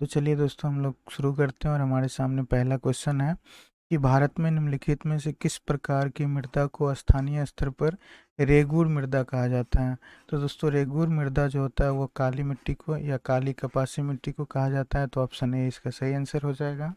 तो चलिए दोस्तों हम लोग शुरू करते हैं और हमारे सामने पहला क्वेश्चन है कि भारत में निम्नलिखित में से किस प्रकार की मृदा को स्थानीय स्तर पर रेगूर मृदा कहा जाता है। तो दोस्तों रेगूर मृदा जो होता है वो काली मिट्टी को या काली कपासी मिट्टी को कहा जाता है। तो ऑप्शन ए इसका सही आंसर हो जाएगा।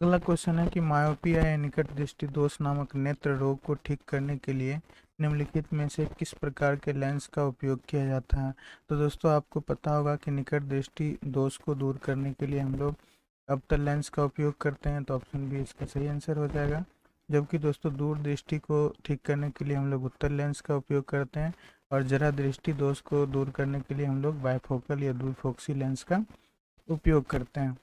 अगला क्वेश्चन है कि मायोपिया या निकट दृष्टि दोष नामक नेत्र रोग को ठीक करने के लिए निम्नलिखित में से किस प्रकार के लेंस का उपयोग किया जाता है। तो दोस्तों आपको पता होगा कि निकट दृष्टि दोष को दूर करने के लिए हम लोग अवतल लेंस का उपयोग करते हैं। तो ऑप्शन बी इसका सही आंसर हो जाएगा। जबकि दोस्तों दूर दृष्टि को ठीक करने के लिए हम लोग उत्तल लेंस का उपयोग करते हैं और जरा दृष्टि दोष को दूर करने के लिए हम लोग बायफोकल या द्विफोक्सी लेंस का उपयोग करते हैं।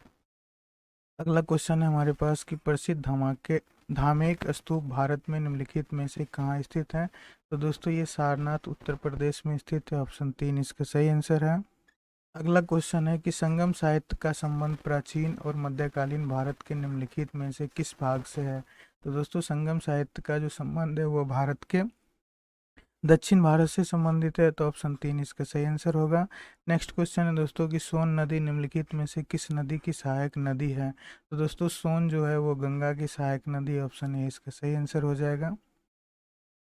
अगला क्वेश्चन है हमारे पास कि प्रसिद्ध धमाके धामेक स्तूप भारत में निम्नलिखित में से कहाँ स्थित है। तो दोस्तों ये सारनाथ उत्तर प्रदेश में स्थित है। ऑप्शन 3 इसका सही आंसर है। अगला क्वेश्चन है कि संगम साहित्य का संबंध प्राचीन और मध्यकालीन भारत के निम्नलिखित में से किस भाग से है। तो दोस्तों संगम साहित्य का जो संबंध है वो भारत के दक्षिण भारत से संबंधित है। तो ऑप्शन 3 इसका सही आंसर होगा। नेक्स्ट क्वेश्चन है दोस्तों कि सोन नदी निम्नलिखित में से किस नदी की सहायक नदी है। तो दोस्तों सोन जो है वो गंगा की सहायक नदी है। ऑप्शन ए इसका सही आंसर हो जाएगा।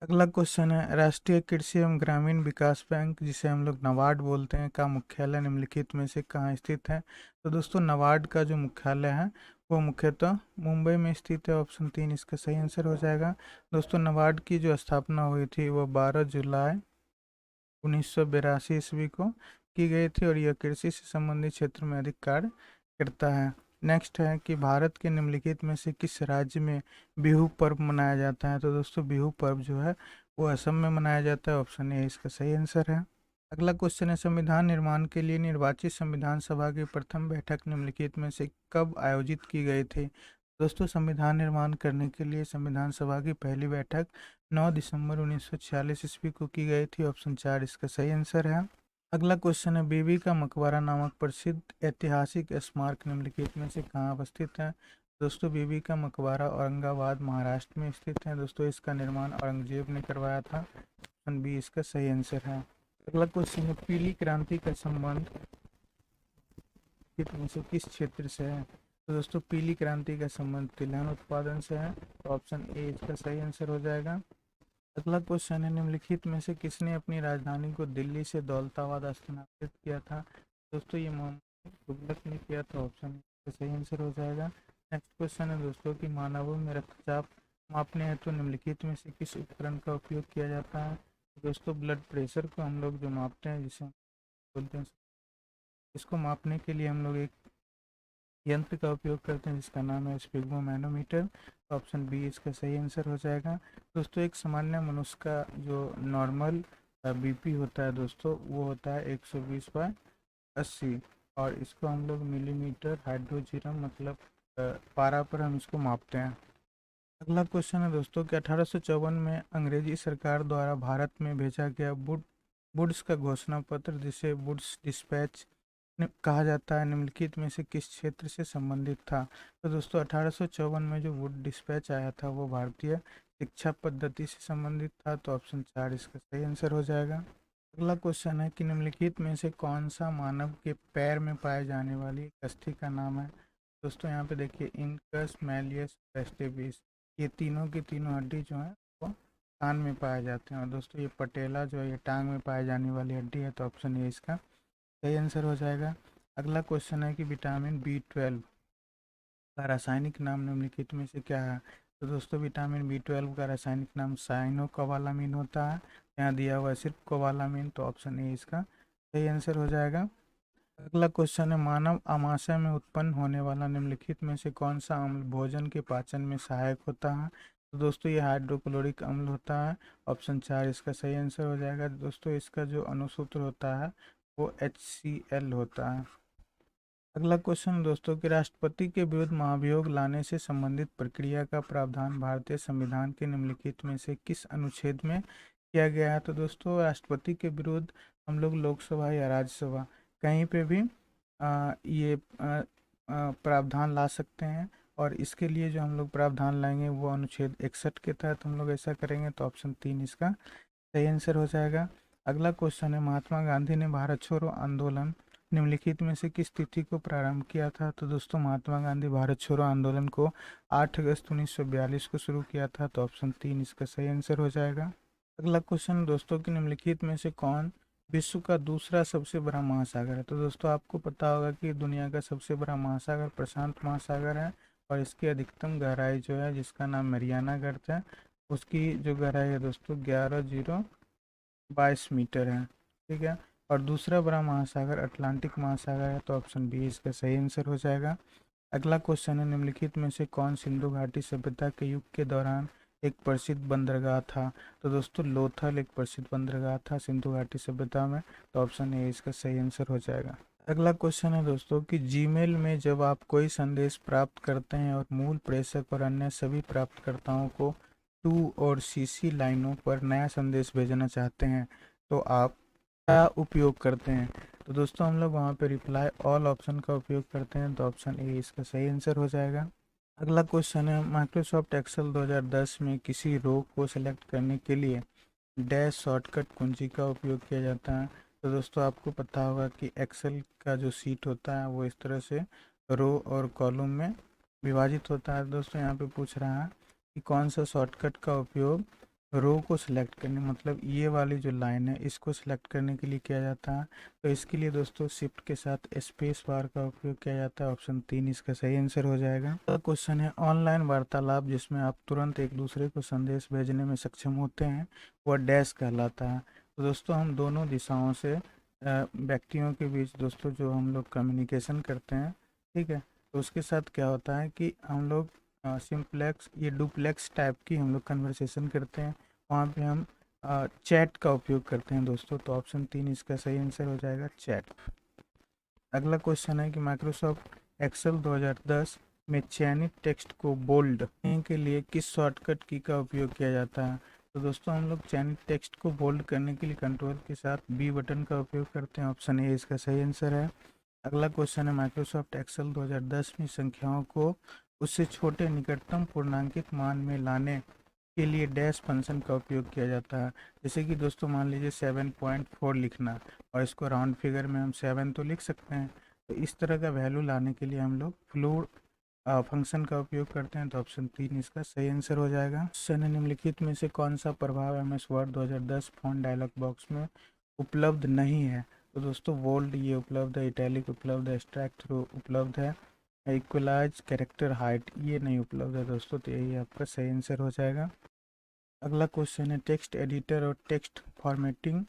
अगला क्वेश्चन है राष्ट्रीय कृषि एवं ग्रामीण विकास बैंक जिसे हम लोग नाबार्ड बोलते हैं का मुख्यालय निम्नलिखित में से कहाँ स्थित है। तो दोस्तों नाबार्ड का जो मुख्यालय है वो मुख्यतः मुंबई में स्थित है। ऑप्शन 3 इसका सही आंसर हो जाएगा। दोस्तों नाबार्ड की जो स्थापना हुई थी वो 12 जुलाई 1982 ईस्वी को की गई थी और यह कृषि से संबंधित क्षेत्र में अधिक कार्य करता है। नेक्स्ट है कि भारत के निम्नलिखित में से किस राज्य में बिहू पर्व मनाया जाता है। तो दोस्तों बिहू पर्व जो है वो असम में मनाया जाता है। ऑप्शन ए इसका सही आंसर है। अगला क्वेश्चन है संविधान निर्माण के लिए निर्वाचित संविधान सभा की प्रथम बैठक निम्नलिखित में से कब आयोजित की गई थी। दोस्तों संविधान निर्माण करने के लिए संविधान सभा की पहली बैठक 9 दिसंबर 1946 ईस्वी को की गई थी। ऑप्शन 4 इसका सही आंसर है। अगला क्वेश्चन है बीबी का मकबरा नामक प्रसिद्ध ऐतिहासिक स्मारक निम्नलिखित में से कहाँ अवस्थित है। दोस्तों बीबी का मकबरा औरंगाबाद महाराष्ट्र में स्थित है। दोस्तों इसका निर्माण औरंगजेब ने करवाया था। ऑप्शन बी इसका सही आंसर है। अगला क्वेश्चन है पीली क्रांति का संबंध में से किस क्षेत्र से है। तो दोस्तों पीली क्रांति का संबंध तिलहन उत्पादन से है। तो ऑप्शन ए इसका सही आंसर हो जाएगा। अगला क्वेश्चन है निम्नलिखित में से किसने अपनी राजधानी को दिल्ली से दौलताबाद स्थानांतरित किया था। दोस्तों ये मोहम्मद तुगलक ने किया था। ऑप्शन का सही आंसर हो जाएगा। नेक्स्ट क्वेश्चन है दोस्तों कि मानवों में रक्तचाप मापने हेतु निम्नलिखित में से किस उपकरण का उपयोग किया जाता है। दोस्तों ब्लड प्रेशर को हम लोग जो मापते हैं जिसे बोलते हैं इसको मापने के लिए हम लोग एक यंत्र का उपयोग करते हैं जिसका नाम है स्पिग्मो मैनोमीटर। ऑप्शन बी इसका सही आंसर हो जाएगा। दोस्तों एक सामान्य मनुष्य का जो नॉर्मल बीपी होता है दोस्तों वो होता है 120/80 और इसको हम लोग मिलीमीटर हाइड्रोजीरम मतलब पारा पर हम इसको मापते हैं। अगला क्वेश्चन है दोस्तों कि 1854 में अंग्रेजी सरकार द्वारा भारत में भेजा गया वुड्स का घोषणा पत्र जिसे वुड्स डिस्पैच कहा जाता है निम्नलिखित में से किस क्षेत्र से संबंधित था। तो दोस्तों 1854 में जो वुड डिस्पैच आया था वो भारतीय शिक्षा पद्धति से संबंधित था। तो ऑप्शन 4 इसका सही आंसर हो जाएगा। अगला क्वेश्चन है कि निम्नलिखित में से कौन सा मानव के पैर में पाए जाने वाली एक अस्थि का नाम है। दोस्तों यहाँ पे देखिए इनकस मैलियस वेस्टिबिस ये तीनों की तीनों हड्डी जो है वो कान में पाए जाते हैं और दोस्तों ये पटेला जो है ये टांग में पाए जाने वाली हड्डी है। तो ऑप्शन ए इसका सही आंसर हो जाएगा। अगला क्वेश्चन है कि विटामिन B12 का रासायनिक नाम निम्नलिखित में से क्या है। तो दोस्तों विटामिन B12 का रासायनिक नाम साइनोकोबालामिन होता है। यहाँ दिया हुआ है सिर्फ कोबालामिन। तो ऑप्शन ए इसका सही आंसर हो जाएगा। अगला क्वेश्चन है मानव आमाशय में उत्पन्न होने वाला निम्नलिखित में से कौन सा अम्ल भोजन के पाचन में सहायक होता है। तो दोस्तों ये हाइड्रोक्लोरिक अम्ल होता है। ऑप्शन 4 इसका सही आंसर हो जाएगा। दोस्तों इसका जो अणुसूत्र होता है वो HCl होता है। अगला क्वेश्चन दोस्तों कि राष्ट्रपति के विरुद्ध महाभियोग लाने से संबंधित प्रक्रिया का प्रावधान भारतीय संविधान के निम्नलिखित में से किस अनुच्छेद में किया गया है। तो दोस्तों राष्ट्रपति के विरुद्ध हम लोग लोकसभा या राज्यसभा कहीं पे भी ये प्रावधान ला सकते हैं और इसके लिए जो हम लोग प्रावधान लाएंगे वो अनुच्छेद 61 के तहत हम लोग ऐसा करेंगे। तो ऑप्शन 3 इसका सही आंसर हो जाएगा। अगला क्वेश्चन है महात्मा गांधी ने भारत छोड़ो आंदोलन निम्नलिखित में से किस तिथि को प्रारंभ किया था? तो दोस्तों महात्मा गांधी भारत छोड़ो आंदोलन को 8 अगस्त 1942 को शुरू किया था, तो ऑप्शन 3 इसका सही आंसर हो जाएगा। अगला क्वेश्चन दोस्तों कि निम्नलिखित में से कौन विश्व का दूसरा सबसे बड़ा महासागर है? तो दोस्तों आपको पता होगा कि दुनिया का सबसे बड़ा महासागर प्रशांत महासागर है, और इसकी अधिकतम गहराई जो है, जिसका नाम मरियाना गर्त है, उसकी जो गहराई है दोस्तों 11,022 मीटर है। ठीक है। और दूसरा बड़ा महासागर अटलांटिक महासागर है, तो ऑप्शन बी इसका सही आंसर हो जाएगा। अगला क्वेश्चन है निम्नलिखित में से कौन सिंधु घाटी सभ्यता के युग के दौरान एक प्रसिद्ध बंदरगाह था? तो दोस्तों लोथल एक प्रसिद्ध बंदरगाह था सिंधु घाटी सभ्यता में, तो ऑप्शन ए इसका सही आंसर हो जाएगा। अगला क्वेश्चन है दोस्तों कि जीमेल में जब आप कोई संदेश प्राप्त करते हैं और मूल प्रेषक और अन्य सभी प्राप्तकर्ताओं को टू और सीसी लाइनों पर नया संदेश भेजना चाहते हैं, तो आप क्या उपयोग करते हैं? तो दोस्तों हम लोग वहाँ पे रिप्लाई ऑल ऑप्शन का उपयोग करते हैं, तो ऑप्शन ए इसका सही आंसर हो जाएगा। अगला क्वेश्चन है माइक्रोसॉफ्ट एक्सेल 2010 में किसी रो को सिलेक्ट करने के लिए डैश शॉर्टकट कुंजी का उपयोग किया जाता है। तो दोस्तों आपको पता होगा कि एक्सेल का जो सीट होता है वो इस तरह से रो और कॉलम में विभाजित होता है। दोस्तों यहाँ पे पूछ रहा है कि कौन सा शॉर्टकट का उपयोग रो को सिलेक्ट करने, मतलब ये वाली जो लाइन है इसको सिलेक्ट करने के लिए किया जाता है। तो इसके लिए दोस्तों शिफ्ट के साथ स्पेस बार का उपयोग किया जाता है, ऑप्शन 3 इसका सही आंसर हो जाएगा। अगला क्वेश्चन है ऑनलाइन वार्तालाप जिसमें आप तुरंत एक दूसरे को संदेश भेजने में सक्षम होते हैं वह डैश कहलाता है। तो दोस्तों हम दोनों दिशाओं से व्यक्तियों के बीच दोस्तों जो हम लोग कम्युनिकेशन करते हैं, ठीक है, तो उसके साथ क्या होता है कि हम लोग सिंप्लेक्स ये डुप्लेक्स टाइप की हम लोग कन्वर्सेशन करते हैं, वहाँ पे हम चैट का उपयोग करते हैं दोस्तों, तो ऑप्शन 3 इसका सही आंसर हो जाएगा चैट। अगला क्वेश्चन है कि माइक्रोसॉफ्ट एक्सेल 2010 में चयनित टेक्स्ट को बोल्ड करने के लिए किस शॉर्टकट की का उपयोग किया जाता है? तो दोस्तों हम लोग चयनित टेक्स्ट को बोल्ड करने के लिए कंट्रोल के साथ बी बटन का उपयोग करते हैं, ऑप्शन ए इसका सही आंसर है। अगला क्वेश्चन है माइक्रोसॉफ्ट एक्सेल 2010 में संख्याओं को उससे छोटे निकटतम पूर्णांकित मान में लाने के लिए डैश फंक्शन का उपयोग किया जाता है। जैसे कि दोस्तों मान लीजिए 7.4 लिखना, और इसको राउंड फिगर में हम 7 तो लिख सकते हैं, तो इस तरह का वैल्यू लाने के लिए हम लोग फ्लोट फंक्शन का उपयोग करते हैं, तो ऑप्शन 3 इसका सही आंसर हो जाएगा। क्वेश्चन है निम्नलिखित में से कौन सा प्रभाव MS Word 2010 font dialog box में उपलब्ध नहीं है? तो दोस्तों बोल्ड ये उपलब्ध है, इटैलिक उपलब्ध है, एक्सट्रैक्ट थ्रू उपलब्ध है, इक्वलाइज कैरेक्टर हाइट ये नहीं उपलब्ध है दोस्तों, तो यही आपका सही आंसर हो जाएगा। अगला क्वेश्चन है टेक्स्ट एडिटर और टेक्स्ट फॉर्मेटिंग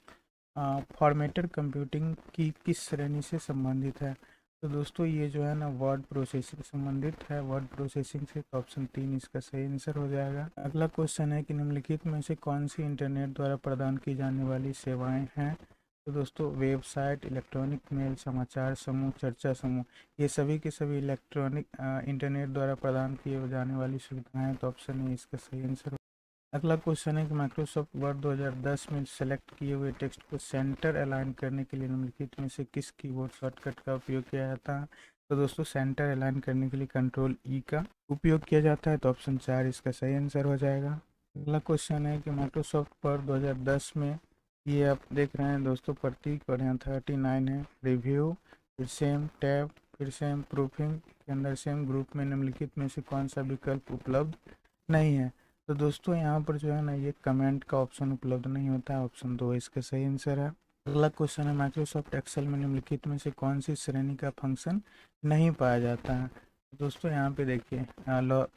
फॉर्मेटर कंप्यूटिंग की किस श्रेणी से संबंधित है? तो दोस्तों ये जो है ना वर्ड प्रोसेसिंग संबंधित है, वर्ड प्रोसेसिंग से, तो ऑप्शन 3 इसका सही आंसर हो जाएगा। अगला क्वेश्चन है कि निम्नलिखित में से कौन सी इंटरनेट द्वारा प्रदान की जाने वाली सेवाएं हैं? तो दोस्तों वेबसाइट, इलेक्ट्रॉनिक मेल, समाचार समूह, चर्चा समूह, ये सभी के सभी इलेक्ट्रॉनिक इंटरनेट द्वारा प्रदान किए जाने वाली सुविधाएं हैं, तो ऑप्शन ए इसका सही आंसर। अगला क्वेश्चन है कि माइक्रोसॉफ्ट वर्ड 2010 में सेलेक्ट किए हुए टेक्स्ट को सेंटर अलाइन करने के लिए निम्नलिखित में से किस कीबोर्ड शॉर्टकट का उपयोग किया जाता है? तो दोस्तों सेंटर अलाइन करने के लिए कंट्रोल ई का उपयोग किया जाता है, तो ऑप्शन 4 इसका सही आंसर हो जाएगा। अगला क्वेश्चन है कि माइक्रोसॉफ्ट वर्ड 2010 में ये आप देख रहे हैं दोस्तों प्रतीक, और यहाँ 39 है, रिव्यू, फिर सेम टैब, फिर सेम प्रूफिंग के अंदर सेम ग्रुप में निम्नलिखित में से कौन सा विकल्प उपलब्ध नहीं है? तो दोस्तों यहाँ पर जो है ना ये कमेंट का ऑप्शन उपलब्ध नहीं होता है, ऑप्शन 2 इसका सही आंसर है। अगला क्वेश्चन है माइक्रोसॉफ्ट एक्सेल में निम्नलिखित में से कौन सी श्रेणी का फंक्शन नहीं पाया जाता है? तो दोस्तों यहाँ पे देखिए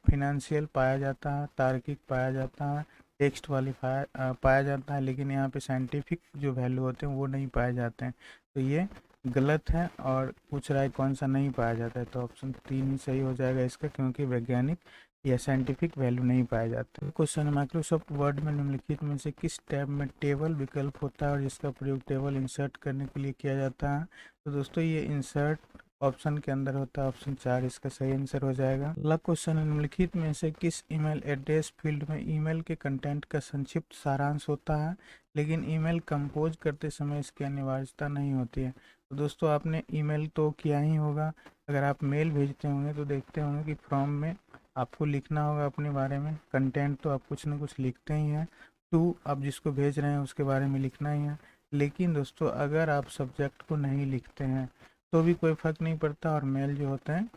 फिनेंशियल पाया जाता है, तार्किक पाया जाता है, टेक्स्ट वाली पाया जाता है, लेकिन यहाँ पे साइंटिफिक जो वैल्यू होते हैं वो नहीं पाए जाते हैं, तो ये गलत है। और पूछ रहा है कौन सा नहीं पाया जाता है, तो ऑप्शन 3 ही सही हो जाएगा इसका, क्योंकि वैज्ञानिक या साइंटिफिक वैल्यू नहीं पाए जाते। क्वेश्चन है माइक्रोसॉफ्ट वर्ड में निम्नलिखित में से किस टैब में टेबल विकल्प होता है और जिसका प्रयोग टेबल इंसर्ट करने के लिए किया जाता है? तो दोस्तों ये इंसर्ट ऑप्शन के अंदर होता है, ऑप्शन 4 इसका सही आंसर हो जाएगा। अगला क्वेश्चन है निम्नलिखित में से किस ईमेल एड्रेस फील्ड में ईमेल के कंटेंट का संक्षिप्त सारांश होता है, लेकिन ईमेल कंपोज करते समय इसकी अनिवार्यता नहीं होती है? तो दोस्तों आपने ईमेल तो किया ही होगा, अगर आप मेल भेजते होंगे तो देखते होंगे कि फॉर्म में आपको लिखना होगा अपने बारे में, कंटेंट तो आप कुछ ना कुछ लिखते ही हैं, टू आप जिसको भेज रहे हैं उसके बारे में लिखना ही है। लेकिन दोस्तों अगर आप सब्जेक्ट को नहीं लिखते हैं तो भी कोई फ़र्क नहीं पड़ता और मेल जो होते हैं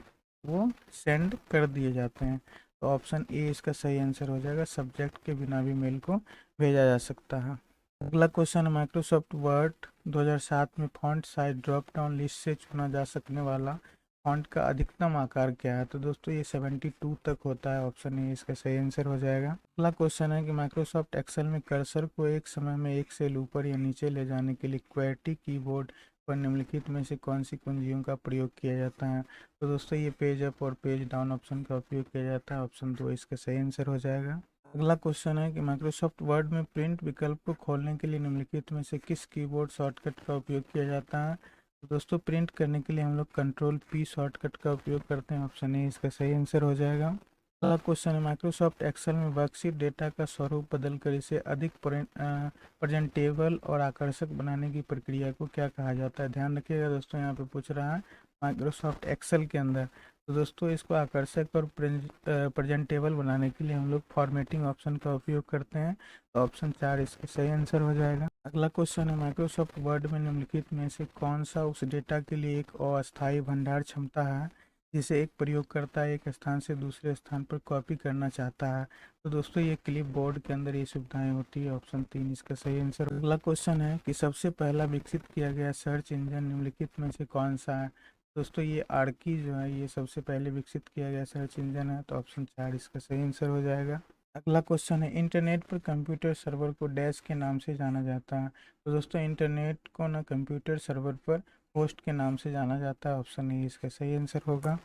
वो सेंड कर दिए जाते हैं। तो ऑप्शन ए इसका सही आंसर हो जाएगा, सब्जेक्ट के बिना भी मेल को भेजा जा सकता है। अगला क्वेश्चन है, माइक्रोसॉफ्ट वर्ड 2007 में font size drop down list से चुना जा सकने वाला फॉन्ट का अधिकतम आकार क्या है? तो दोस्तों ये 72 तक होता है, ऑप्शन ए इसका सही आंसर हो जाएगा। अगला क्वेश्चन है कि माइक्रोसॉफ्ट एक्सेल में कर्सर को एक समय में एक सेल ऊपर या नीचे ले जाने के लिए क्वेर्टी कीबोर्ड पर निम्नलिखित में से कौन सी कुंजियों का प्रयोग किया जाता है? तो दोस्तों ये पेज अप और पेज डाउन ऑप्शन का उपयोग किया जाता है, ऑप्शन 2 इसका सही आंसर हो जाएगा। अगला क्वेश्चन है कि माइक्रोसॉफ्ट वर्ड में प्रिंट विकल्प को खोलने के लिए निम्नलिखित में से किस कीबोर्ड शॉर्टकट का उपयोग किया जाता है? तो दोस्तों प्रिंट करने के लिए हम लोग कंट्रोल पी शॉर्टकट का उपयोग करते हैं, ऑप्शन ए इसका सही आंसर हो जाएगा। अगला क्वेश्चन है, माइक्रोसॉफ्ट एक्सेल में वर्कशीट डेटा का स्वरूप बदलकर इसे अधिक प्रेजेंटेबल और आकर्षक बनाने की प्रक्रिया को क्या कहा जाता है? ध्यान रखिएगा दोस्तों, यहाँ पे पूछ रहा है माइक्रोसॉफ्ट एक्सेल के अंदर। तो दोस्तों इसको आकर्षक और प्रेजेंटेबल बनाने के लिए हम लोग फॉर्मेटिंग ऑप्शन का उपयोग करते हैं, तो ऑप्शन 4 इसका सही आंसर हो जाएगा। अगला क्वेश्चन है, माइक्रोसॉफ्ट वर्ड में निम्नलिखित में से कौन सा उस डेटा के लिए एक अस्थायी भंडार क्षमता है जिसे एक प्रयोगकर्ता एक स्थान से दूसरे स्थान पर कॉपी करना चाहता है? तो दोस्तों ये क्लिप बोर्ड के अंदर ये सुविधाएं होती है, ऑप्शन 3 इसका सही आंसर। अगला क्वेश्चन है कि सबसे पहला विकसित किया गया सर्च इंजन निम्नलिखित में से कौन सा है? दोस्तों ये आर्की जो है ये सबसे पहले विकसित किया गया सर्च इंजन है, तो ऑप्शन 4 इसका सही आंसर हो जाएगा। अगला क्वेश्चन है, इंटरनेट पर कंप्यूटर सर्वर को डैश के नाम से जाना जाता है? तो दोस्तों इंटरनेट को ना कंप्यूटर सर्वर पर होस्ट के नाम से जाना जाता है, ऑप्शन ए इसका सही आंसर होगा।